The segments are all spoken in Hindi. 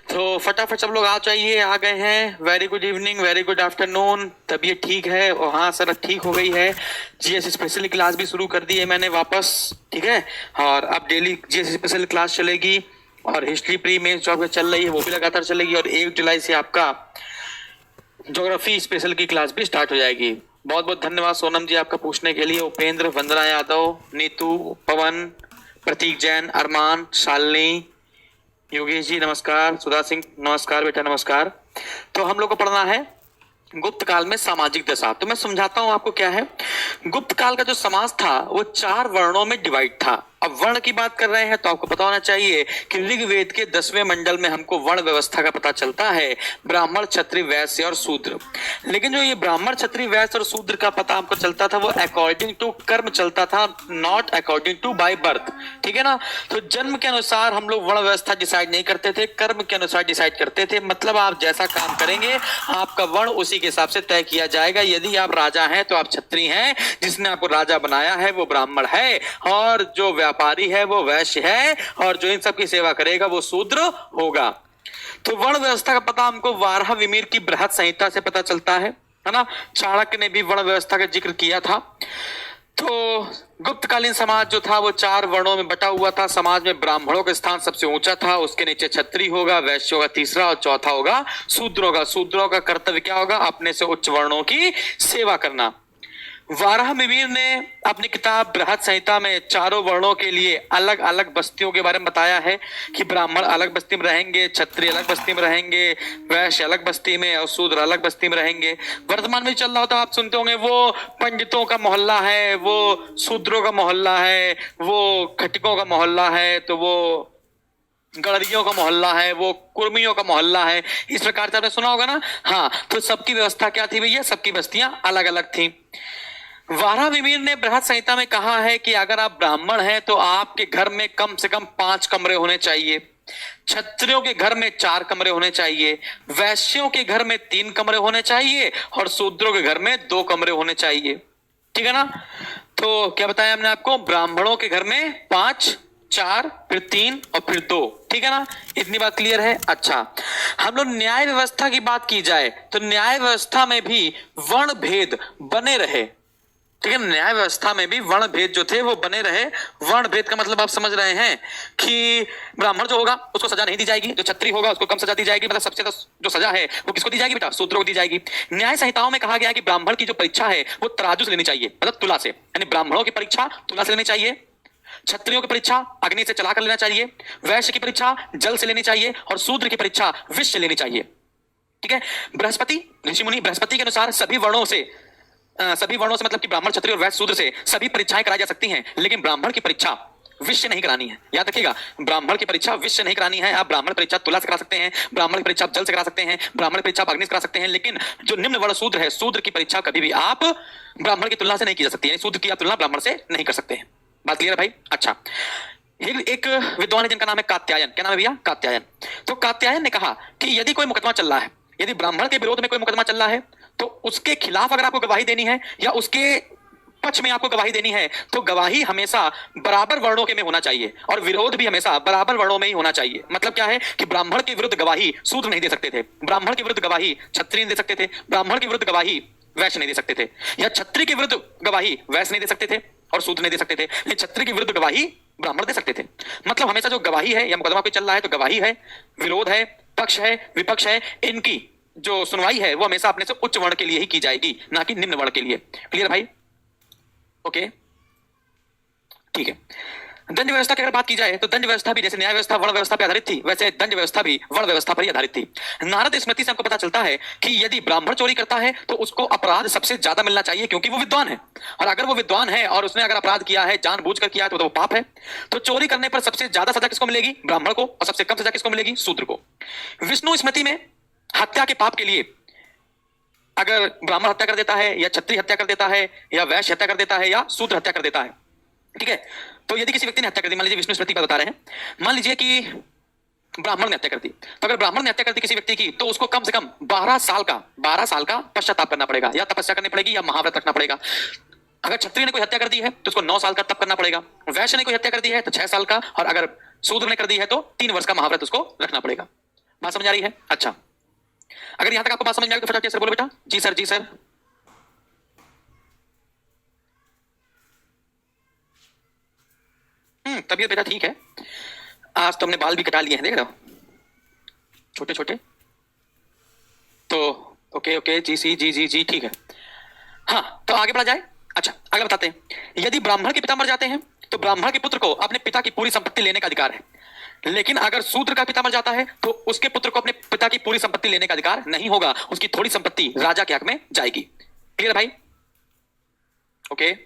तो फटाफट सब लोग आ जाइए, आ गए हैं। Very good evening, very good afternoon. तबीयत ठीक है? और हाँ सर, ठीक हो गई है। जीएस स्पेशल क्लास भी शुरू कर दी है मैंने वापस, ठीक है। और अब डेली जीएस स्पेशल क्लास चलेगी और हिस्ट्री प्री मेंस जो चल रही है वो भी लगातार चलेगी। और 1 जुलाई से आपका ज्योग्राफी स्पेशल की क्लास भी स्टार्ट हो जाएगी। बहुत बहुत धन्यवाद सोनम जी आपका पूछने के लिए। उपेंद्र, वंदना यादव, नीतू, पवन, प्रतीक जैन, अरमान, शालिनी, योगेश जी नमस्कार, सुधा सिंह नमस्कार बेटा, नमस्कार। तो हम लोग को पढ़ना है गुप्त काल में सामाजिक दशा। तो मैं समझाता हूं आपको क्या है। गुप्त काल का जो समाज था वो 4 वर्णों में डिवाइड था। अब वर्ण की बात कर रहे हैं तो आपको पता होना चाहिए कि ऋग्वेद के 10वें मंडल में हमको वर्ण व्यवस्था का पता चलता है, ब्राह्मण, क्षत्रिय, वैश्य और शूद्र। लेकिन जो ये ब्राह्मण, क्षत्रिय, वैश्य और शूद्र का पता हमको चलता था वो अकॉर्डिंग टू कर्म चलता था, not according to by birth, ठीक है ना। तो जन्म के अनुसार हम लोग वर्ण व्यवस्था डिसाइड नहीं करते थे, कर्म के अनुसार डिसाइड करते थे। मतलब आप जैसा काम करेंगे आपका वर्ण उसी के हिसाब से तय किया जाएगा। यदि आप राजा हैं तो आप क्षत्रिय हैं, जिसने आपको राजा बनाया है वो ब्राह्मण है, और जो व्यापारी है वो वैश्य है, और जो इन सब की सेवा करेगा वो शूद्र होगा। तो वर्ण व्यवस्था का पता हमको वाराह विमीर की बृहत संहिता से पता चलता है ना। चाणक्य ने भी वर्ण व्यवस्था का जिक्र किया था। तो गुप्तकालीन समाज जो था वो 4 वर्णों में बटा हुआ था। समाज में ब्राह्मणों का स्थान सबसे ऊंचा था, उसके नीचे क्षत्रिय होगा, वैश्य होगा तीसरा, और चौथा होगा शूद्र होगा। शूद्रों का कर्तव्य क्या होगा? अपने से उच्च वर्णों की सेवा करना। वाराह मिहिर ने अपनी किताब बृहत संहिता में चारों वर्णों के लिए अलग अलग बस्तियों के बारे में बताया है कि ब्राह्मण अलग बस्ती में रहेंगे, क्षत्रिय अलग बस्ती में रहेंगे, वैश्य अलग बस्ती में और शूद्र अलग बस्ती में रहेंगे। वर्तमान में चल रहा होता आप सुनते होंगे वो पंडितों का मोहल्ला है, वो शूद्रों का मोहल्ला है, वो खटिकों का मोहल्ला है, तो वो गड़रियों का मोहल्ला है, वो कुर्मियों का मोहल्ला है। इस प्रकार से आपने सुना होगा ना। हाँ, तो सबकी व्यवस्था क्या थी भैया? सबकी बस्तियां अलग अलग थी। वाराह मिहिर ने बृहत संहिता में कहा है कि अगर आप ब्राह्मण हैं तो आपके घर में कम से कम 5 कमरे होने चाहिए, क्षत्रियों के घर में 4 कमरे होने चाहिए, वैश्यों के घर में 3 कमरे होने चाहिए, और शूद्रों के घर में 2 कमरे होने चाहिए, ठीक है ना। तो क्या बताया हमने आपको? ब्राह्मणों के घर में 5, 4, फिर 3 और फिर 2, ठीक है ना। इतनी बात क्लियर है? अच्छा, हम लोग न्याय व्यवस्था की बात की जाए तो न्याय व्यवस्था में भी वर्ण भेद बने रहे, ठीक है। न्याय व्यवस्था में भी वर्ण भेद जो थे वो बने रहे। वर्ण भेद का मतलब आप समझ रहे हैं कि ब्राह्मण जो होगा उसको सजा नहीं दी जाएगी, जो क्षत्रिय होगा उसको कम सजा दी जाएगी। मतलब सबसे जो सजा है वो किसको दी जाएगी बेटा? शूद्रों को दी जाएगी। न्याय संहिताओं में कहा गया कि ब्राह्मण की जो परीक्षा है वो तराजू से लेनी चाहिए, मतलब तुला से। यानी ब्राह्मणों की परीक्षा तुला से लेनी चाहिए, क्षत्रियों की परीक्षा अग्नि से चला कर लेना चाहिए, वैश्य की परीक्षा जल से लेनी चाहिए, और शूद्र की परीक्षा विष से लेनी चाहिए, ठीक है। बृहस्पति ऋषि मुनि बृहस्पति के अनुसार सभी वर्णों से मतलब कि ब्राह्मण, क्षत्रिय और वैश्य, शूद्र से सभी परीक्षाएं कराई जा सकती हैं, लेकिन ब्राह्मण की परीक्षा विष से नहीं करानी है। याद रखिएगा, ब्राह्मण की परीक्षा विष से नहीं करानी है। आप ब्राह्मण परीक्षा तुला से करा सकते हैं, ब्राह्मण की परीक्षा जल से करा सकते हैं, ब्राह्मण परीक्षा अग्नि से करा सकते हैं, लेकिन जो निम्न वर्ण शूद्र है, शूद्र की परीक्षा कभी भी आप ब्राह्मण की तुलना से नहीं की जा सकती है। शूद्र की आप तुलना ब्राह्मण से नहीं कर सकते हैं। बात क्लियर है भाई? अच्छा, एक विद्वान है जिनका नाम है कात्यायन। क्या नाम है भैया? कात्यायन। तो कात्यायन ने कहा कि यदि कोई मुकदमा चल रहा है, यदि ब्राह्मण के विरोध में कोई मुकदमा चल रहा है, तो उसके खिलाफ अगर आपको गवाही देनी है या उसके पक्ष में आपको गवाही देनी है, तो गवाही हमेशा बराबर वर्णों के में होना चाहिए, और विरोध भी हमेशा बराबर वर्णों में ही होना चाहिए। मतलब क्या है कि ब्राह्मण के विरुद्ध गवाही शूद्र नहीं दे सकते थे, ब्राह्मण के विरुद्ध गवाही क्षत्रिय नहीं दे सकते थे, ब्राह्मण के विरुद्ध गवाही वैश्य नहीं दे सकते थे, या क्षत्रिय के विरुद्ध गवाही वैश्य नहीं दे सकते थे और शूद्र नहीं दे सकते थे, लेकिन क्षत्रिय के विरुद्ध गवाही ब्राह्मण दे सकते थे। मतलब हमेशा जो गवाही है या मुकदमा कोई चल रहा है तो गवाही है, विरोध है, पक्ष है, विपक्ष है, इनकी जो सुनवाई है वो हमेशा अपने से उच्च वर्ण के लिए ही की जाएगी, ना कि निम्न वर्ण के लिए। क्लियर भाई? ओके, ठीक है। दंड व्यवस्था की अगर बात की जाए तो दंड व्यवस्था भी जैसे न्याय व्यवस्था वर्ण व्यवस्था पर आधारित थी, वैसे दंड व्यवस्था भी वर्ण व्यवस्था पर ही आधारित थी। नारद स्मृति से हमको पता चलता है कि यदि ब्राह्मण चोरी करता है तो उसको अपराध सबसे ज्यादा मिलना चाहिए, क्योंकि वो विद्वान है, और अगर वो विद्वान है और उसने अगर अपराध किया है, जानबूझकर किया है, तो वो पाप है। तो चोरी करने पर सबसे ज्यादा सजा किसको मिलेगी? ब्राह्मण को। और सबसे कम सजा किसको मिलेगी? शूद्र को। विष्णु स्मृति में हत्या के पाप के लिए अगर ब्राह्मण हत्या कर देता है, या क्षत्रिय हत्या कर देता है, या वैश्य हत्या कर देता है, या शूद्र हत्या कर देता है, ठीक है, तो यदि किसी व्यक्ति ने हत्या कर दी, मान लीजिए विष्णु स्मृति पर बता रहे हैं, मान लीजिए कि ब्राह्मण ने हत्या कर दी, तो अगर ब्राह्मण ने हत्या कर दी किसी व्यक्ति की, तो उसको कम से कम 12 साल का पश्चाताप करना पड़ेगा, या तपस्या करनी पड़ेगी, या महाव्रत रखना पड़ेगा। अगर क्षत्रिय ने कोई हत्या कर दी है तो उसको 9 साल का तप करना पड़ेगा, वैश्य ने कोई हत्या कर दी है तो 6 साल का, और अगर शूद्र ने कर दी है तो 3 वर्ष का महाव्रत उसको रखना पड़ेगा। बात समझ आ रही है? अच्छा, अगर यहां तक आपको बात समझ में आ रही तो फटाफट सर बोलो बेटा। जी सर, जी सर। तबीयत बेटा ठीक है। आज तो हमने बाल भी कटा लिए हैं, देख रहे हो, छोटे छोटे। तो ओके ओके, जी सी जी जी जी, ठीक है। हाँ, तो आगे बढ़ा जाए। अच्छा, आगे बताते हैं। यदि ब्राह्मण के पिता मर जाते हैं तो ब्राह्मण के पुत्र को अपने पिता की पूरी संपत्ति लेने का अधिकार है। लेकिन अगर शूद्र का पिता मर जाता है तो उसके पुत्र को अपने पिता की पूरी संपत्ति लेने का अधिकार नहीं होगा, उसकी थोड़ी संपत्ति राजा के हक में जाएगी। क्लियर है भाई? ओके।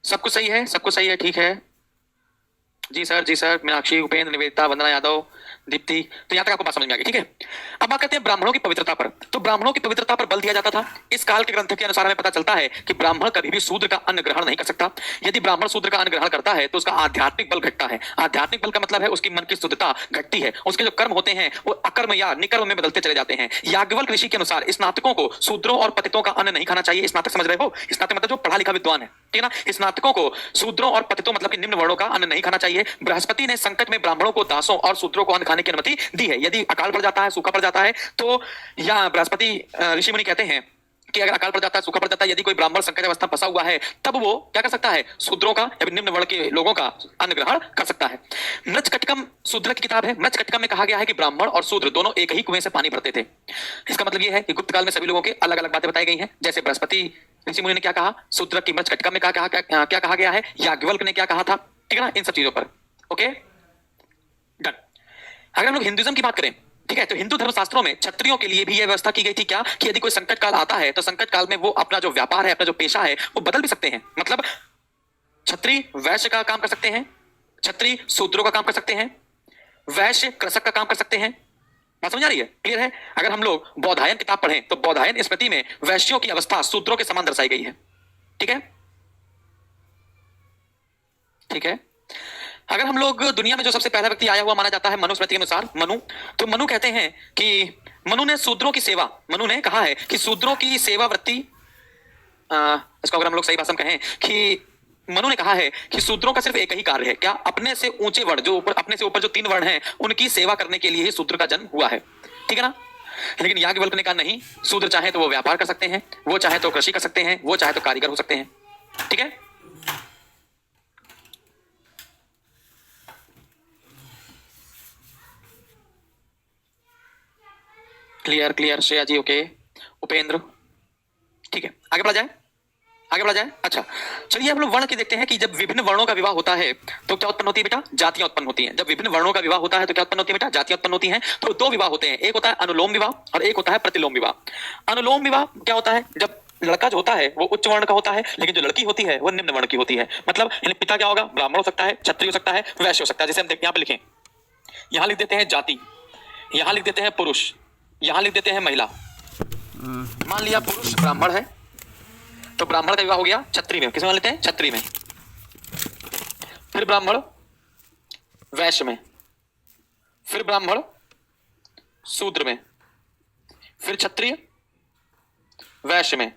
सब कुछ सही है, सब कुछ सही है, ठीक है। जी सर, जी सर। मीनाक्षी, उपेंद्र, निवेदिता, वंदना यादव, दीप्ति, तो यहां तक आपको बात समझ में आ गई, ठीक है। अब बात करते हैं ब्राह्मणों की पवित्रता पर। तो ब्राह्मणों की पवित्रता पर बल दिया जाता था। इस काल के ग्रंथ के अनुसार हमें पता चलता है कि ब्राह्मण कभी भी शूद्र का अन्न ग्रहण नहीं कर सकता। यदि ब्राह्मण शूद्र का अन्न ग्रहण करता है तो उसका आध्यात्मिक बल घटता है। आध्यात्मिक बल का मतलब है उसकी मन की शुद्धता घटती है, उसके जो कर्म होते हैं वो अकर्म या निकर्म में बदलते चले जाते हैं। याज्ञवल्क्य ऋषि के अनुसार स्नातकों को शूद्रों और पतितों का अन्न नहीं खाना चाहिए। स्नातक समझ रहे हो? स्नातक मतलब जो पढ़ा लिखा विद्वान है, ठीक है ना। स्नातकों को शूद्रों और पतितों मतलब कि निम्न वर्णों का अन्न नहीं खाना चाहिए। बृहस्पति ने संकट में ब्राह्मणों को, दासों और शूद्रों को अन्न खाने की अनुमति दी है। यदि अकाल पड़ जाता है, सूखा पड़ जाता है, तो या बृहस्पति ऋषि मुनि कहते हैं कि अगर अकाल पड़ जाता है, सूखा पड़ जाता है, यदि कोई ब्राह्मण संकट अवस्था फंसा हुआ है, तब वो क्या कर सकता है? शूद्रों का या निम्न वर्ण के लोगों का अन्न ग्रहण कर सकता है। मृच्छकटकम शूद्र की किताब है। मृच्छकटकम में कहा गया है कि ब्राह्मण और शूद्र दोनों एक ही कुएं से पानी भरते थे। इसका मतलब यह है कि गुप्त काल में सभी लोगों के अलग अलग बातें बताई गई हैं। जैसे बृहस्पति ऋषि मुनि ने क्या कहा, शूद्र की मृच्छकटकम में क्या कहा गया है, याज्ञवल्क्य ने क्या कहा था, ठीक है ना, इन सब चीजों पर। Okay, done. अगर हम लोग हिंदुइज्म की बात करें, ठीक है, तो हिंदू धर्मशास्त्रों में क्षत्रियों के लिए भी यह व्यवस्था की गई थी क्या, कि यदि कोई संकट काल आता है तो संकट काल में वो अपना जो व्यापार है, अपना जो पेशा है, वो बदल भी सकते हैं। मतलब क्षत्रिय वैश्य का काम कर सकते हैं, क्षत्रिय शूद्रों का काम कर सकते हैं, वैश्य कृषक का काम कर सकते हैं। बात समझ आ रही है? क्लियर है? अगर हम लोग बौधायन किताब पढ़ें तो बौधायन स्मृति में वैश्यों की अवस्था शूद्रों के समान दर्शाई गई है। ठीक है, ठीक है। अगर हम लोग दुनिया में जो सबसे पहला व्यक्ति आया हुआ माना जाता है मनुस्मृति के अनुसार, मनु, तो मनु कहते हैं कि मनु ने शूद्रों की सेवा, मनु ने कहा है कि शूद्रों की सेवा वृत्ति, इसको अगर हम लोग सही भाषा में कहें कि मनु ने कहा है कि शूद्रों का सिर्फ एक ही कार्य है, क्या, अपने से ऊंचे वर्ण, जो ऊपर, अपने से ऊपर जो 3 वर्ण हैं, उनकी सेवा करने के लिए ही शूद्र का जन्म हुआ है। ठीक है ना। लेकिन याज्ञवल्क्य ने कहा नहीं, शूद्र चाहे तो वो व्यापार कर सकते हैं, वो चाहे तो कृषि कर सकते हैं, वो चाहे तो कारीगर हो सकते हैं। ठीक है। क्लियर क्लियर श्रेया जी, ओके। उपेंद्र, ठीक है, आगे बढ़ा जाए, आगे बढ़ा जाए। अच्छा, चलिए हम लोग वर्ण की देखते हैं कि जब विभिन्न वर्णों का विवाह होता है तो क्या उत्पन्न होती है बेटा? जातियां उत्पन्न होती हैं। जब विभिन्न वर्णों का विवाह होता है तो क्या उत्पन्न होती है बेटा? जातियां उत्पन्न होती हैं। तो 2 विवाह होते हैं, एक होता है अनुलोम विवाह और एक होता है प्रतिलोम विवाह। अनुलोम विवाह क्या होता है? जब लड़का जो होता है वो उच्च वर्ण का होता है, लेकिन जो लड़की होती है वो निम्न वर्ण की होती है। मतलब पिता क्या होगा? ब्राह्मण हो सकता है, क्षत्रिय हो सकता है, वैश्य हो सकता है। जैसे हम देखते हैं, यहाँ पे लिखें, यहाँ लिख देते हैं जाति, यहाँ लिख देते हैं पुरुष, यहाँ लिख देते हैं महिला। मान लिया पुरुष ब्राह्मण है तो ब्राह्मण का विवाह हो गया क्षत्रिय में। किसमें मान लेते हैं? क्षत्रिय में। फिर ब्राह्मण वैश्य में, फिर ब्राह्मण शूद्र में, फिर क्षत्रिय वैश्य में,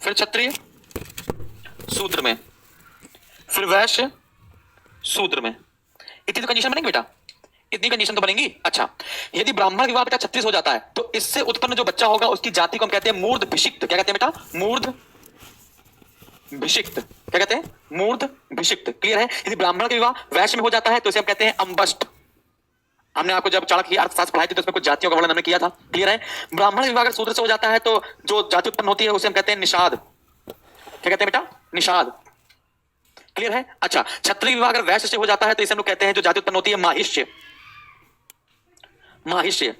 फिर क्षत्रिय शूद्र में, फिर वैश्य शूद्र में। इतनी तो कंडीशन बनेगी बेटा, इतनी कंडीशन तो बनेगी। अच्छा, यदि ब्राह्मण विवाह बेटा 36 हो जाता है तो इससे उत्पन्न जो बच्चा होगा उसकी जाति को हम कहते हैं मूर्ध भिषिक्त। क्या कहते हैं बेटा? मूर्ध भिषिक्त। क्या कहते हैं? मूर्ध भिषिक्त। क्लियर है? यदि ब्राह्मण का विवाह वैश्य में हो जाता है तो इसे हम कहते हैं अंबष्ट। हमने आपको जब चाणक्य अर्थशास्त्र पढ़ाई थी तो उसमें कुछ जातियों का वर्णन हमने किया था। क्लियर है? ब्राह्मण विवाह अगर शूद्र से हो जाता है तो जो जाति उत्पन्न होती है उसे हम कहते हैं निषाद। क्या कहते हैं बेटा? निषाद। क्लियर है? अच्छा, क्षत्रिय विवाह अगर वैश्य से हो जाता है तो इसे हम लोग कहते हैं, जो जाति उत्पन्न होती है, माहिष्य। माहिष्य।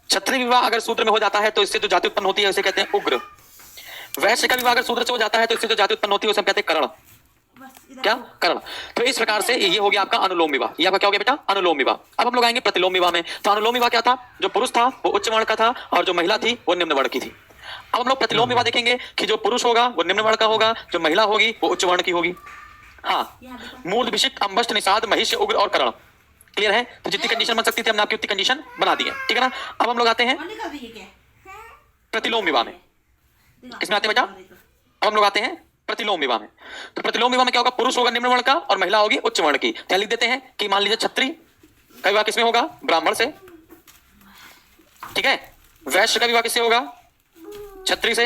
क्षत्रिय विवाह अगर शूद्र में हो जाता है तो इससे जो जाति उत्पन्न होती है उसे कहते हैं उग्र। वैश्य का विवाह अगर शूद्र से हो जाता है तो इससे जो जाति उत्पन्न होती है उसे हम कहते हैं कर्ण। क्या? कर्ण। तो इस प्रकार से ये हो गया आपका अनुलोम विवाह। ये आपका क्या हो गया बेटा? अनुलोम विवाह। अब हम लोग आएंगे प्रतिलोम विवाह में। तो अनुलोम विवाह क्या था? जो पुरुष था वो उच्च वर्ण का था और जो महिला थी वो निम्न वर्ण की थी। अब हम लोग प्रतिलोम विवाह देखेंगे कि जो पुरुष होगा वो निम्न वर्ण का होगा, जो महिला होगी वो उच्च वर्ण की होगी। हाँ, मूर्ध भिषिक्त अंबष्ट निषाद महिष्य उग्र और कर्ण। क्लियर है? तो जितनी कंडीशन बन सकती थी हमने आपकी उतनी कंडीशन बना दी है। ठीक है ना। अब हम लोग आते हैं प्रतिलोम विवाह में। किसमें आते हैं बेटा? अब हम लोग आते हैं प्रतिलोम विवाह में। तो प्रतिलोम विवाह में क्या होगा, पुरुष होगा निम्न वर्ण का और महिला होगी उच्च वर्ण की। क्या लिख देते हैं कि मान लीजिए छत्री का विवाह किसमें होगा, ब्राह्मण से, ठीक है। वैश्य का विवाह किससे होगा, छत्री से।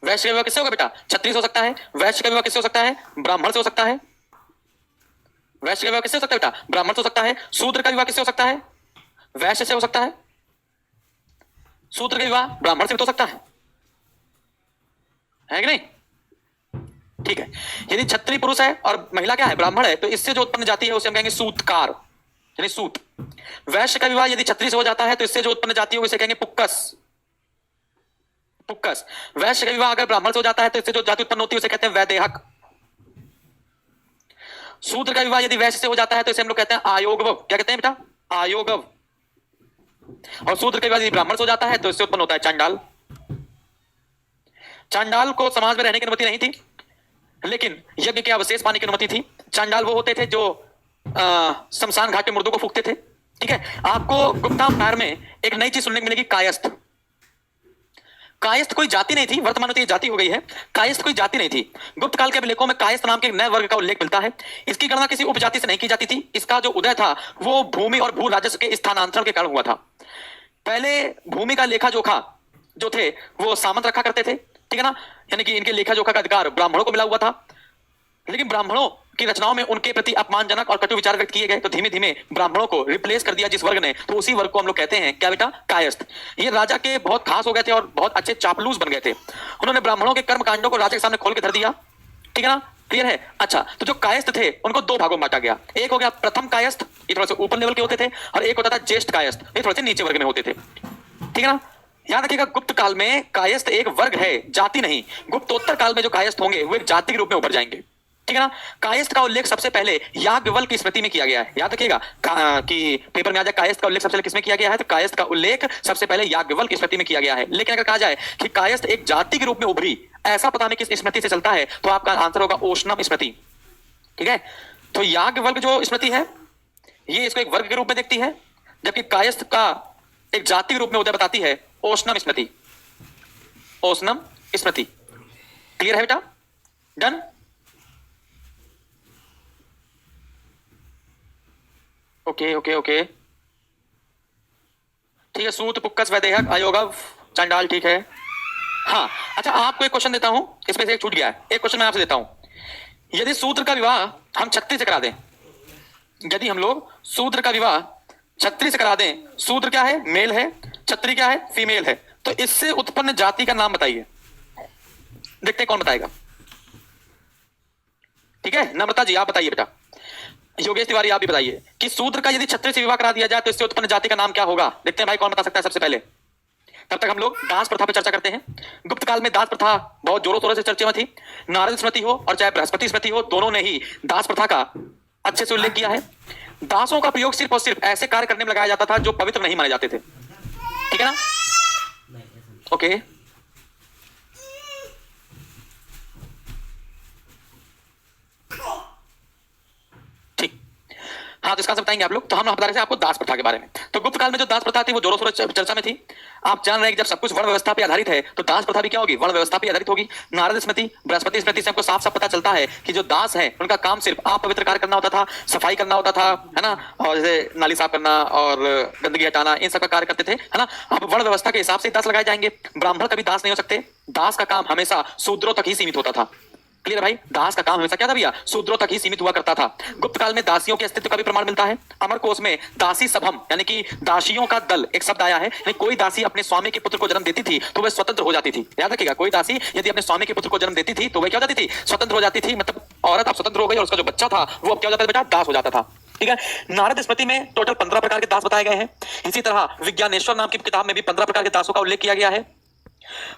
वैश्य का विवाह किससे होगा बेटा, छत्री से हो सकता है। वैश्य का विवाह किससे हो सकता है, ब्राह्मण से हो सकता है। वैश्य का विवाह किससे हो सकता है बेटा, ब्राह्मण से हो सकता है। शूद्र का विवाह किससे हो सकता है, वैश्य से हो सकता है। शूद्र का विवाह ब्राह्मण से भी तो हो सकता है कि नहीं, ठीक है। यदि क्षत्रिय पुरुष है और महिला क्या है, ब्राह्मण है, तो इससे जो उत्पन्न जाती है उसे हम कहेंगे सूतकार, यानी सूत। वैश्य का विवाह यदि क्षत्रिय से हो जाता है तो इससे जो उत्पन्न जाती है उसे कहेंगे पुक्कस, पुक्कस। वैश्य का विवाह अगर ब्राह्मण से हो जाता है तो इससे जो जाति उत्पन्न होती है उसे कहते हैं वैदेहक। शूद्र का विवाह यदि वैश्य से हो जाता है तो इसे हम लोग कहते हैं आयोगव। क्या कहते हैं बेटा, आयोगव। और शूद्र का विवाह यदि ब्राह्मण से हो जाता है तो इससे उत्पन्न होता है चांडाल। चांडाल को समाज में रहने की अनुमति नहीं थी, लेकिन यज्ञ के अवशेष पाने की अनुमति थी। चांडाल वो होते थे जो शमशान घाट पे मुर्दों को फूकते थे, ठीक है। आपको गुप्ता अवतार में एक नई चीज सुनने को मिलेगी, कायस्थ। कायस्थ कोई जाति नहीं थी, वर्तमान में तो ये जाति हो गई है। कायस्थ कोई जाति नहीं थी। गुप्त काल के अभिलेखों में कायस्थ नाम के एक नए वर्ग का उल्लेख मिलता है। इसकी गणना किसी उपजाति से नहीं की जाती थी। इसका जो उदय था वो भूमि और भू राजस्व के स्थानांतरण के कारण हुआ था। पहले भूमि का लेखा जोखा जो थे वो सामंत रखा करते थे, ठीक है ना, यानी कि इनके लेखा जोखा का अधिकार ब्राह्मणों को मिला हुआ था। लेकिन ब्राह्मणों की रचनाओं में उनके प्रति अपमानजनक और कटु विचार व्यक्त किए गए, तो धीमे धीमे ब्राह्मणों को रिप्लेस कर दिया जिस वर्ग ने, तो उसी वर्ग को हम लोग कहते हैं क्या बेटा, कायस्थ। ये राजा के बहुत खास हो गए थे और बहुत अच्छे चापलूस बन गए थे। उन्होंने ब्राह्मणों के कर्म कांडों को राजा के सामने खोल के धर दिया, ठीक है ना, क्लियर है। अच्छा, तो जो कायस्थ थे उनको दो भागों में बांटा गया। एक हो गया प्रथम कायस्थ, ये थोड़ा सा ऊपर लेवल के होते थे, और एक होता था ज्येष्ठ कायस्थ, ये थोड़े से नीचे वर्ग में होते थे, ठीक है ना। याद रखिएगा, गुप्त काल में कायस्थ एक वर्ग है, जाति नहीं। गुप्तोत्तर काल में जो कायस्थ होंगे वो एक जाति के रूप में उभर जाएंगे, ठीक है ना। कायस्थ का उल्लेख सबसे पहले याज्ञवल्क्य की स्मृति में किया गया है। याद रखिएगा कि पेपर में आ जाए कायस्थ का उल्लेख सबसे पहले किसमें किया गया है, तो कायस्थ का उल्लेख सबसे पहले याज्ञवल्क्य की स्मृति में किया गया है। लेकिन अगर कहा जाए कि कायस्थ एक जाति के रूप में उभरी, ऐसा पता नहीं किस स्मृति से चलता है, तो आपका आंसर होगा ओशनम स्मृति, ठीक है। तो याज्ञवल्क्य जो स्मृति है ये इसको एक वर्ग के रूप में देखती है, जबकि कायस्थ का एक जाति के रूप में उदय बताती है ओशनम स्मृति, ओशनम स्मृति। क्लियर है बेटा, डन। ओके ओके ओके, ठीक है। सूत, पुक्कस, वैदेहक, अयोगव, चांडाल, ठीक है। हाँ, अच्छा, आपको एक क्वेश्चन देता हूं, इसमें से एक छूट गया है। एक क्वेश्चन मैं आपसे देता हूं, यदि शूद्र का विवाह हम छत्री से करा दें, यदि हम लोग शूद्र का विवाह छत्री से करा दें, शूद्र क्या है, मेल है, छत्री क्या है, फीमेल है, तो इससे उत्पन्न जाति का नाम बताइए। देखते हैं कौन बताएगा, ठीक है। नम्रता जी आप बताइए बेटा। योगेश तिवारी आप भी बताइए कि शूद्र का यदि छत्री से विवाह करा दिया जाए तो इससे उत्पन्न जाति का नाम क्या होगा। देखते हैं भाई कौन बता सकता है सबसे पहले। तब तक हम लोग दास प्रथा पर चर्चा करते हैं। गुप्त काल में दास प्रथा बहुत जोरों शोरों से चर्चा में थी। नारद स्मृति हो और चाहे बृहस्पति स्मृति हो, दोनों ने ही दास प्रथा का अच्छे से उल्लेख किया है। दासों का प्रयोग सिर्फ और सिर्फ ऐसे कार्य करने में लगाया जाता था जो पवित्र नहीं माने जाते थे, ठीक है ना। ओके, ठीक। हाँ, तो इसका आंसर बताएंगे आप लोग। तो हम बता रहे थे आपको दास प्रथा के बारे में। तो गुप्त काल में जो दास प्रथा थी वो जोरों शोरों चर्चा में थी। आप जान रहे हैं कि जब सब कुछ वर्ण व्यवस्था पे आधारित है तो दास प्रथा भी क्या होगी, वर्ण व्यवस्था पे आधारित होगी। नारद स्मृति, बृहस्पति स्मृति से हमको साफ साफ पता चलता है कि जो दास है उनका काम सिर्फ अपवित्र कार्य करना होता था, सफाई करना होता था, है ना, और जैसे नाली साफ करना और गंदगी हटाना, इन सब का कार्य करते थे, है ना। अब वर्ण व्यवस्था के हिसाब से दास लगाए जाएंगे। ब्राह्मण कभी दास नहीं हो सकते। दास का काम हमेशा शूद्रों तक ही सीमित होता था। क्लियर भाई, दास का काम हमेशा क्या था भैया, शूद्रों तक ही सीमित हुआ करता था। गुप्त काल में दासियों के अस्तित्व का भी प्रमाण मिलता है। अमरकोश में दासी सभम यानी कि दासियों का दल एक शब्द आया है। यानी कोई दासी अपने स्वामी के पुत्र को जन्म देती थी तो वह स्वतंत्र हो जाती थी। याद रखिएगा, कोई दासी यदि अपने स्वामी के पुत्र को जन्म देती थी तो वह क्या हो जाती थी, स्वतंत्र हो जाती थी। मतलब औरत अब स्वतंत्र हो गई और उसका जो बच्चा था वो अब क्या हो जाता था बेटा, दास हो जाता था, ठीक है। नारद स्मृति में टोटल 15 प्रकार के दास बताए गए हैं। इसी तरह विज्ञानेश्वर नाम की किताब में भी 15 प्रकार के दासों का उल्लेख किया गया है।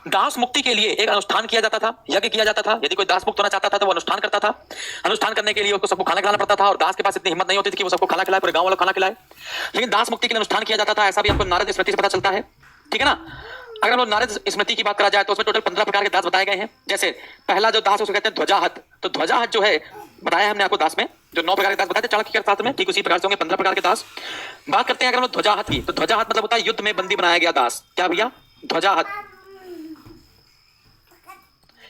दास मुक्ति के लिए एक अनुष्ठान किया जाता था, यज्ञ किया जाता था। यदि कोई दास मुक्त होना चाहता था तो वो अनुष्ठान करता था। अनुष्ठान करने के लिए उसको सबको खाना खिलाना पड़ता था और दास के पास इतनी हिम्मत नहीं होती थी कि वो सबको खाना खिलाए, पूरे गांव वालों को खाना खिलाए। लेकिन दास मुक्ति के लिए अनुष्ठान किया जाता था, ऐसा भी आपको नारद स्मृति से पता चलता है, ठीक है ना। अगर हम लोग नारद स्मृति की बात करा जाए तो उसमें टोटल 15 प्रकार के दास बताए गए हैं। जैसे पहला जो दास है उसको कहते हैं ध्वजाहत। तो ध्वजाहत जो है बताया हमने आपको दास में, जो 9 प्रकार के दास बताए थे चाणक्य के अर्थशास्त्र में, ठीक उसी प्रकार से होंगे 15 प्रकार के दास। बात करते हैं अगर हम लोग ध्वजाहत की, तो ध्वजाहत मतलब होता है युद्ध में बंदी बनाया गया दास। क्या भैया, ध्वजाहत।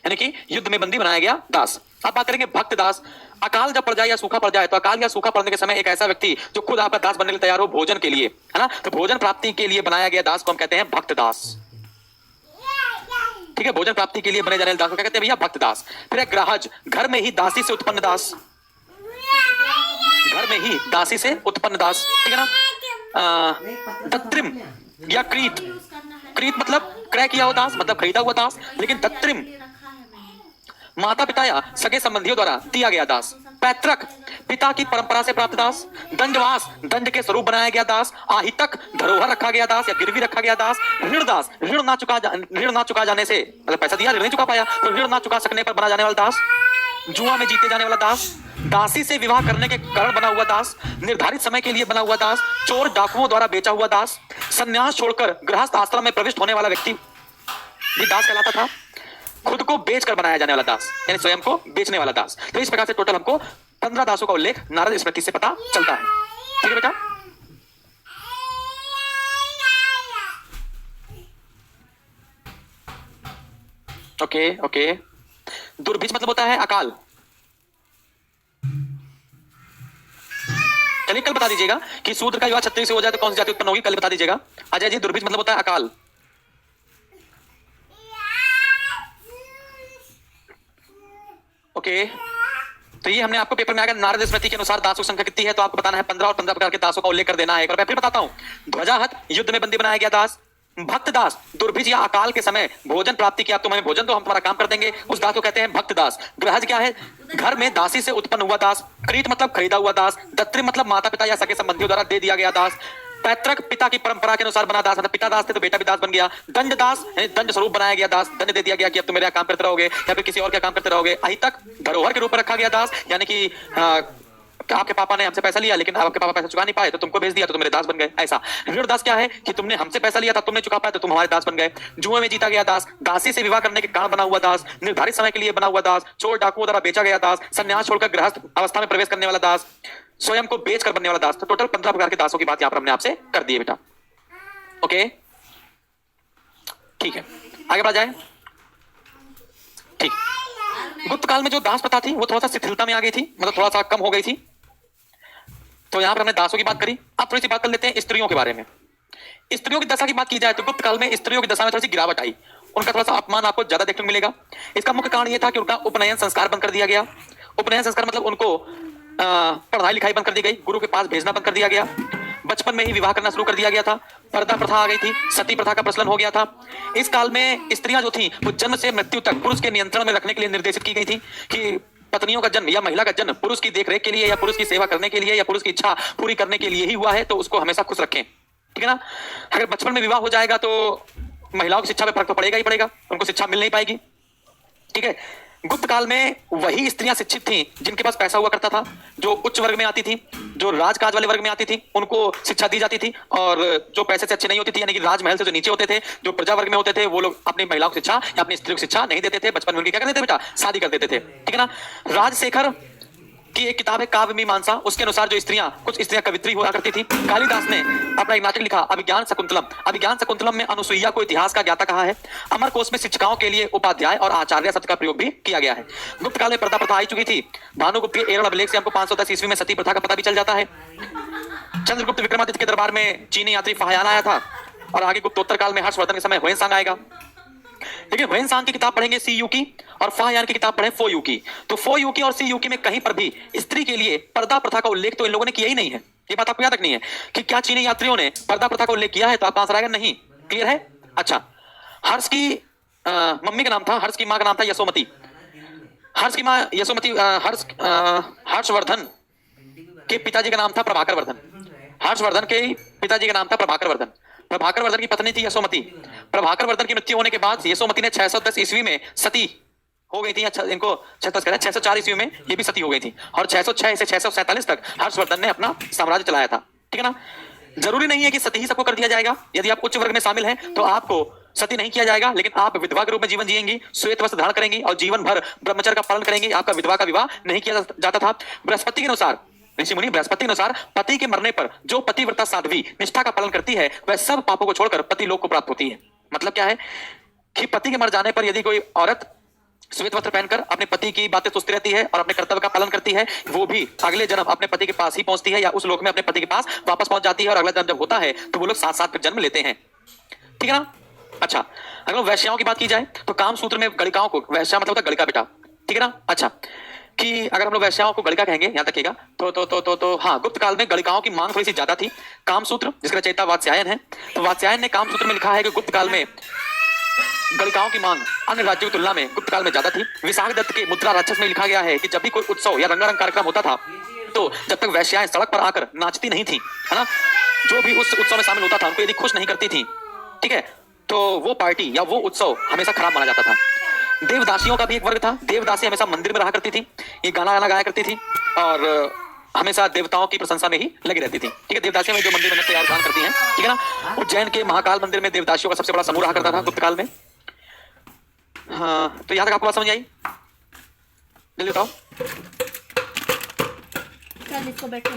यानी कि युद्ध में बंदी बनाया गया दास। अब बात करेंगे भक्त दास। अकाल जब पड़ जाए या सूखा पड़ जाए, तो अकाल या सूखा पड़ने के समय एक ऐसा व्यक्ति जो खुद आपका दास बनने के लिए तैयार हो भोजन के लिए, है ना, तो भोजन प्राप्ति के लिए बनाया गया दास को हम कहते हैं भक्त दास। ठीक है, भोजन प्राप्ति के लिए बने जाने वाले दास को क्या कहते हैं भैया? भक्त दास। फिर है ग्राहज, घर में ही दासी से उत्पन्न दास, घर में ही दासी से उत्पन्न दास, ठीक है ना। दत्रिम या क्रीत, क्रीत मतलब क्रय किया हुआ दास, मतलब खरीदा हुआ दास, लेकिन दत्रिम माता पिता या सगे संबंधियों द्वारा दिया गया दास। पैतृक, पिता की परंपरा से प्राप्त दास। दंडवास, दंड के स्वरूप बनाया गया दास। आहितक, धरोहर रखा गया दास या गिरवी रखा गया दास। ऋण दास, ऋण ना चुका जाने से, मतलब पैसा दिया ऋण नहीं चुका पाया तो ऋण ना चुका सकने पर बना जाने वाला दास। जुआ में जीते जाने वाला दास। दासी से विवाह करने के कारण बना हुआ दास। निर्धारित समय के लिए बना हुआ दास। चोर डाकुओं द्वारा बेचा हुआ दास। संन्यास छोड़कर गृहस्थ आश्रम में प्रविष्ट होने वाला व्यक्ति भी दास कहलाता था। खुद को बेचकर बनाया जाने वाला दास, यानी स्वयं को बेचने वाला दास। तो इस प्रकार से टोटल हमको 15 दासों का उल्लेख नारद स्मृति से पता चलता है। ठीक है बेटा, ओके ओके। दुर्भिक्ष मतलब होता है अकाल। चलिए कल बता दीजिएगा कि शूद्र का विवाह क्षत्रिय से हो जाए तो कौन सी जाति उत्पन्न होगी, कल बता दीजिएगा। अजय जी, दुर्भिक्ष मतलब होता है अकाल। ओके, तो ये हमने आपको पेपर में आकर नारद स्मृति के अनुसार दासों की संख्या कितनी है तो आपको बताना है 15 और 15 प्रकार के दासों का उल्लेख कर देना है। एक बार मैं फिर बताता हूं। ध्वजाहत, युद्ध में बंदी बनाया गया दास। भक्त दास, दुर्भिक्ष या अकाल के समय भोजन प्राप्ति किया, तुम हमें भोजन तो हम तुम्हारा काम कर देंगे, उस दास को कहते हैं भक्त दास। ग्रहज क्या है? घर में दासी से उत्पन्न हुआ दास। क्रीत मतलब खरीदा हुआ दास। दत्रिम मतलब माता पिता या सगे संबंधियों द्वारा दे दिया गया दास। पैतृक, पिता की परंपरा के अनुसार बना दास, मतलब पिता दास थे तो बेटा भी दास बन गया। दंड दास, दंड स्वरूप बनाया गया दास, दंड दे दिया गया कि अब तुम मेरा काम करते रहोगे या फिर किसी और का काम करते रहोगे। अहितक, धरोहर के रूप में रखा गया दास, यानी कि आपके पापा ने हमसे पैसा लिया लेकिन आपके पापा पैसा चुका नहीं पाए तो तुमको भेज दिया तो तुम मेरे दास बन गए, ऐसा। ऋण दास क्या है कि तुमने हमसे पैसा लिया था, तुमने चुका पाया तो तुम हमारे दास बन गए। जुए में जीता गया दास। दासी से विवाह करने के कारण बना हुआ दास। निर्धारित समय के लिए बना हुआ दास। चोर डाकुओं द्वारा बेचा गया दास। संन्यास छोड़कर गृहस्थ अवस्था में प्रवेश करने वाला दास। स्वयं को बेच कर बनने वाला दास। तो टोटल 15 प्रकार के दासों की बात यहां पर हमने आपसे कर दी है बेटा। ओके, ठीक है, आगे बढ़ा जाए। ठीक, गुप्त काल में जो दास प्रथा थी वो थोड़ा सा शिथिलता में आ गई थी, मतलब थोड़ा सा कम हो गई थी। तो यहां पर हमने दासों की बात करी। अब थोड़ी सी बात कर लेते हैं स्त्रियों के बारे में। स्त्रियों की दशा की बात की जाए तो गुप्त काल में स्त्रियों की दशा में थोड़ी सी गिरावट आई। उनका थोड़ा सा अपमान आपको ज्यादा देखने को मिलेगा। इसका मुख्य कारण यह था कि उनका उपनयन संस्कार बंद कर दिया गया। उपनयन संस्कार मतलब उनको पढ़ाई लिखाई बंद कर दी गई, गुरु के पास भेजना बंद कर दिया गया। बचपन में ही विवाह करना शुरू कर दिया गया था। पर्दा प्रथा आ गई थी। सती प्रथा का प्रचलन हो गया था। इस काल में स्त्रियां जो थी वो जन्म से मृत्यु तक पुरुष के नियंत्रण में रखने के लिए निर्देशित की गई थी कि पत्नियों का जन्म या महिला का जन्म पुरुष की देखरेख के लिए या पुरुष की सेवा करने के लिए या पुरुष की इच्छा पूरी करने के लिए ही हुआ है, तो उसको हमेशा खुश रखें। ठीक है ना। अगर बचपन में विवाह हो जाएगा तो महिलाओं की शिक्षा में फर्क तो पड़ेगा ही पड़ेगा, उनको शिक्षा मिल नहीं पाएगी। ठीक है। गुप्त काल में वही स्त्रियां शिक्षित थीं जिनके पास पैसा हुआ करता था, जो उच्च वर्ग में आती थी, जो राजकाज वाले वर्ग में आती थी, उनको शिक्षा दी जाती थी। और जो पैसे से अच्छे नहीं होती थी, यानी कि राजमहल से जो नीचे होते थे, जो प्रजा वर्ग में होते थे, वो लोग अपनी महिलाओं को शिक्षा या अपनी स्त्रियों को शिक्षा नहीं देते थे। बचपन में उनकी क्या करते थे बेटा? शादी कर देते थे। ठीक है ना। राजशेखर की एक किताब है काव्य मीमांसा, उसके अनुसार जो स्त्रियां, कुछ स्त्रियां कवित्री हुआ करती थी। कालिदास ने अपना एक नाटक लिखा अभिज्ञान शकुंतलम। अभिज्ञान शकुंतलम में अनुसुईया को इतिहास का ज्ञाता कहा है। अमर कोश में शिक्षिकाओं के लिए उपाध्याय और आचार्य शब्द का प्रयोग भी किया गया है। गुप्त काल में पर्दा प्रथा आई चुकी थी। भानुगुप्त के एरण अभिलेख से हमको 510 ईस्वी में सती प्रथा का पता भी चल जाता है। चंद्रगुप्त विक्रमादित्य के दरबार में चीनी यात्री फाहयान आया था। और आगे गुप्तोत्तर काल में हर्षवर्धन के समय ह्वेनसांग आएगा। लेकिन ह्वेनसांग की किताब पढ़ेंगे सी यू की, और फाहयान की किताब पढ़ें फो यू की। तो फो यू की और सी यू की में कहीं पर भी स्त्री के लिए पर्दा प्रथा का उल्लेख तो इन लोगों ने किया ही नहीं है। ये बात आपको याद रखनी है कि क्या चीनी यात्रियों ने पर्दा प्रथा का उल्लेख किया है, तो आपका आंसर आएगा नहीं। क्लियर है। अच्छा, हर्ष की मम्मी का नाम था, हर्ष की मां का नाम था यशोमती। हर्ष की मां यशोमती, हर्षवर्धन के पिताजी का नाम था प्रभाकर वर्धन। हर्षवर्धन के पिताजी का नाम था प्रभाकर वर्धन। प्रभाकर वर्धन की पत्नी थी यशोमती। प्रभाकर वर्धन की मृत्यु होने के बाद यशोमती ने 610 ईस्वी में सती हो गई थी। अच्छा, इनको 604 ईस्वी में ये भी सती हो गई थी। और 606 से 647 तक हर्षवर्धन ने अपना साम्राज्य चलाया था। ठीक है ना। जरूरी नहीं है कि सती ही सबको कर दिया जाएगा। यदि आप उच्च वर्ग में शामिल हैं तो आपको सती नहीं किया जाएगा, लेकिन आप विधवा के रूप में जीवन जिएंगी, श्वेत वस्त्र धारण करेंगी और जीवन भर ब्रह्मचर्य का पालन करेंगी। आपका विधवा का विवाह नहीं किया जाता था। बृहस्पति के अनुसार, ऋषि मुनि बृहस्पति के अनुसार पति के मरने पर जो पतिव्रता साध्वी निष्ठा का पालन करती है वह सब पापों को छोड़कर पति लोक को प्राप्त होती है। मतलब क्या है कि पति के मर जाने पर यदि कोई औरत श्वेत वस्त्र पहनकर अपने पति की बातें सोचती रहती है और अपने कर्तव्य का पालन करती है। वो भी अगले जन्म अपने पति के पास ही पहुंचती है या उस लोक में अपने पति के पास वापस पहुंच जाती है और अगला जन्म जब होता है तो वो लोग साथ साथ फिर जन्म लेते हैं। ठीक है ना? अच्छा, अगर वैश्याओं की बात की जाए तो काम सूत्र में गणिकाओं को, वैश्या मतलब होता है गणिका बेटा, ठीक है ना? अच्छा, कि अगर हम लोग वैश्याओं को गणिका कहेंगे, यहां तकिएगा, तो हाँ, गुप्त काल में गणिकाओं की मांग थोड़ी सी ज्यादा थी। कामसूत्र जिसका रचयिता वात्स्यायन है, तो वात्स्यायन ने कामसूत्र में लिखा है कि गुप्त काल में गणिकाओं की मांग अन्य राज्यों की तुलना में गुप्त काल में ज्यादा थी। विशाख दत्त के मुद्रा राक्षस में लिखा गया है कि जब भी कोई उत्सव या रंगारंग कार्यक्रम होता था तो जब तक वैश्याएं सड़क पर आकर नाचती नहीं थी, है ना, जो भी उस उत्सव में शामिल होता था उनको यदि खुश नहीं करती थी, ठीक है, तो वो पार्टी या वो उत्सव हमेशा खराब माना जाता था। देवदासियों का भी एक वर्ग था। देवदासी हमेशा मंदिर में रहा करती थी, ये गाना गाया करती थी और हमेशा देवताओं की प्रशंसा में ही लगी रहती थी। ठीक है, देवदासियों में जो मंदिर में तैयार काम करती हैं, ठीक है ना। उज्जैन के महाकाल मंदिर में देवदासियों का सबसे बड़ा समूह रहा करता था गुप्त काल में। हाँ, तो यहां तक आपको बात समझ आई? जल्दी बताओ।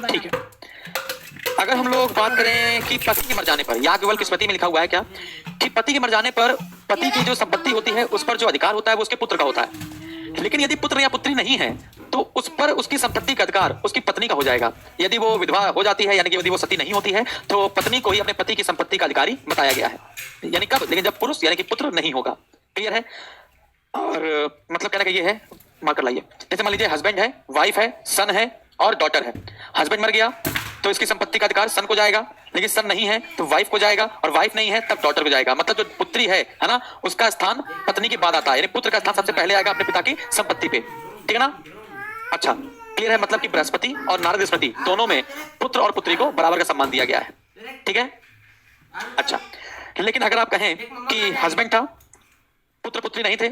ठीक है, अगर हम लोग बात करें कि पति के मर जाने पर, याज्ञवल्क्य की स्मृति में लिखा हुआ है क्या कि पति के मर जाने पर पति की जो संपत्ति होती है उस पर जो अधिकार होता है वो उसके पुत्र का होता है। लेकिन यदि पुत्र या पुत्री नहीं है तो उस पर उसकी संपत्ति का अधिकार उसकी पत्नी का हो जाएगा। यदि वो विधवा हो जाती है, यानी कि यदि वो सती नहीं होती है, तो पत्नी को ही अपने पति की संपत्ति का अधिकारी बताया गया है। यानी कब? लेकिन जब पुरुष यानी कि पुत्र नहीं होगा। क्लियर है? और मतलब कहने का ये है, मार्कर लाइए। जैसे मान लीजिए हस्बैंड है, वाइफ है, सन है और डॉटर है। हस्बैंड मर गया तो इसकी संपत्ति का अधिकार सन को जाएगा, लेकिन सन नहीं है तो वाइफ को जाएगा, और वाइफ नहीं है तब डॉटर को जाएगा। मतलब जो पुत्री है ना, उसका स्थान पत्नी के बाद आता है, यानी पुत्र का स्थान सबसे पहले आएगा अपने पिता की संपत्ति पे। ठीक है ना? अच्छा, क्लियर है? मतलब कि बृहस्पति और नारद स्मृति दोनों में पुत्र और पुत्री को बराबर का सम्मान दिया गया है। ठीक है? अच्छा, लेकिन अगर आप कहें कि हस्बैंड था, पुत्र पुत्री नहीं थे,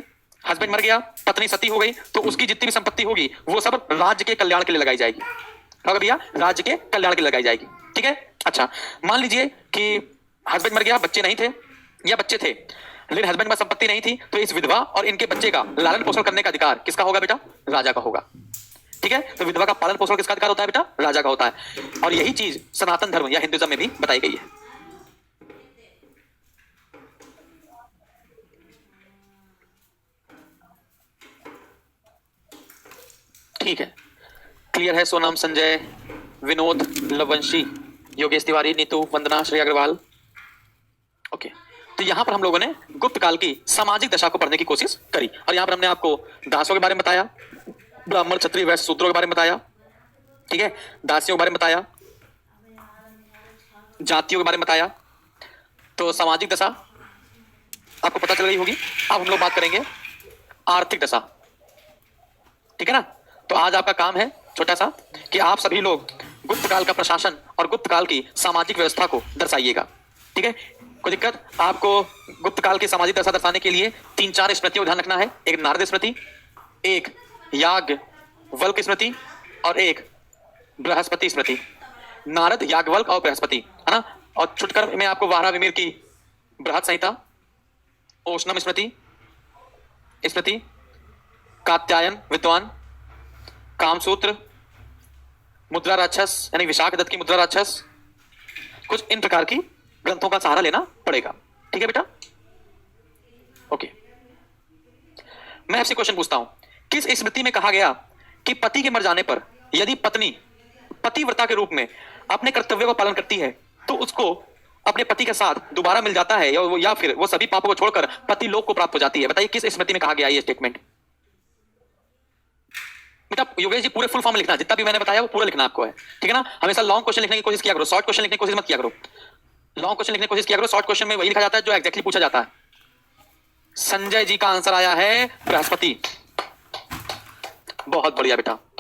हस्बैंड मर गया, पत्नी सती हो गई, तो उसकी जितनी भी संपत्ति होगी वो सब राज्य के कल्याण के लिए लगाई जाएगी। होगा भैया, राज्य के कल्याण के लिए लगाई जाएगी। ठीक है? अच्छा, मान लीजिए कि हस्बैंड मर गया, बच्चे नहीं थे या बच्चे थे लेकिन हस्बैंड में संपत्ति नहीं थी, तो इस विधवा और इनके बच्चे का लालन पोषण करने का अधिकार किसका होगा बेटा? राजा का होगा। ठीक है? तो विधवा का पालन पोषण किसका अधिकार होता है बेटा? राजा का होता है। और यही चीज सनातन धर्म या हिंदुइज्म में भी बताई गई है। ठीक है, क्लियर है? सोनाम, संजय, विनोद, लवंशी, योगेश तिवारी, नीतू, वंदना, श्रेया अग्रवाल। ओके, तो यहां पर हम लोगों ने गुप्त काल की सामाजिक दशा को पढ़ने की कोशिश करी और यहां पर हमने आपको दासों के बारे में बताया, ब्राह्मण, क्षत्रिय, वैश्य, शूद्रों के बारे में बताया। ठीक है? दासियों के बारे में बताया, जातियों के बारे में बताया। तो सामाजिक दशा आपको पता चल गई होगी। अब हम लोग बात करेंगे आर्थिक दशा। ठीक है ना? तो आज आपका काम है छोटा सा कि आप सभी लोग गुप्त काल का प्रशासन और गुप्त काल की सामाजिक व्यवस्था को दर्शाइएगा। ठीक है? कोई दिक्कत? आपको गुप्त काल की सामाजिक दशा दर्शाने के लिए 3-4 स्मृतियों को ध्यान रखना है। एक नारद स्मृति, एक याज्ञवल्क्य स्मृति और एक बृहस्पति स्मृति। नारद, याज्ञवल्क्य और बृहस्पति, है ना। और छुटकर में आपको वारा विमीर की बृहत संहिता, ओशनम स्मृति, कात्यायन विद्वान, कामसूत्र, मुद्रा राक्षस यानी विशाख दत्त की मुद्रा राक्षस, कुछ इन प्रकार की ग्रंथों का सहारा लेना पड़ेगा। ठीक है बेटा? ओके, मैं आपसे क्वेश्चन पूछता हूं, किस स्मृति में कहा गया कि पति के मर जाने पर यदि पत्नी पतिव्रता के रूप में अपने कर्तव्य का पालन करती है तो उसको अपने पति के साथ दोबारा मिल जाता है या फिर वो सभी पापों को छोड़कर पति लोक को प्राप्त हो जाती है? बताइए किस स्मृति में कहा गया ये स्टेटमेंट? बेटा योगेश जी पूरे फुल फॉर्म लिखना, जितना भी मैंने बताया वो पूरा लिखना आपको है। ठीक है ना? हमेशा लॉन्ग क्वेश्चन लिखने की कोशिश किया करो, शॉर्ट क्वेश्चन लिखने की कोशिश मत किया करो। लॉन्ग क्वेश्चन लिखने की कोशिश किया करो, शॉर्ट क्वेश्चन में वही लिखा जाता है जो एग्जैक्टली पूछा जाता है। संजय जी का आंसर आया है बृहस्पति। बहुत बढ़िया बेटा।